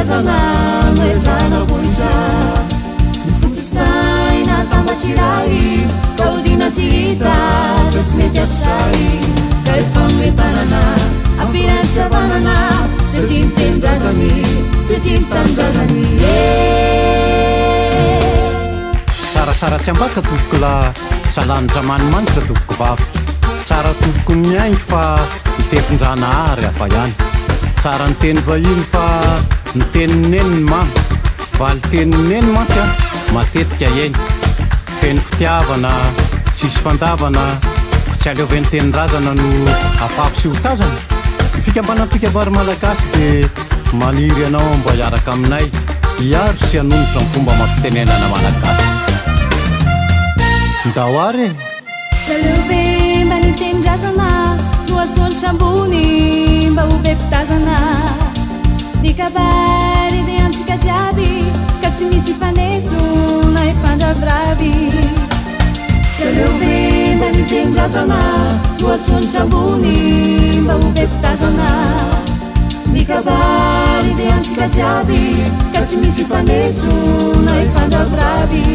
tendrazana noezana voitra mifosisaina tambatsiray kaodina tsirita za tsy mety asary ka efa noetanana ampirany fiavanana za tiany tendrazany de tiany tandrazany sarasara tsy ambaka toboko la salanitra manimanitra toboko vavy tsara toboko miainy fa mitefinjana ary afa ihany tsara ny teny vahiny fa ny tenineny mamy valy tenineny mantsy a matetika iainy feny fitiavana tsisy fandavana tsy aleoveny tenin-drazana no afafy sy hotazana fikambanampikambary malagasy de maniry ianao mba hiaraka aminay hiaro sy hanonotra ny fomba mampitenenana malagasy ndahoary e tsalove mba ny tenin-drazana no asony sambony mba ho be mpitazana ny kabary de antsika jiaby ka tsy misy faneso na hifandraviravy tsalove mba ny tenin-drazana no asony sambony mba ho be mpitazana ny kabary de antsika jiaby ka tsy misy faneso na hifandraviravy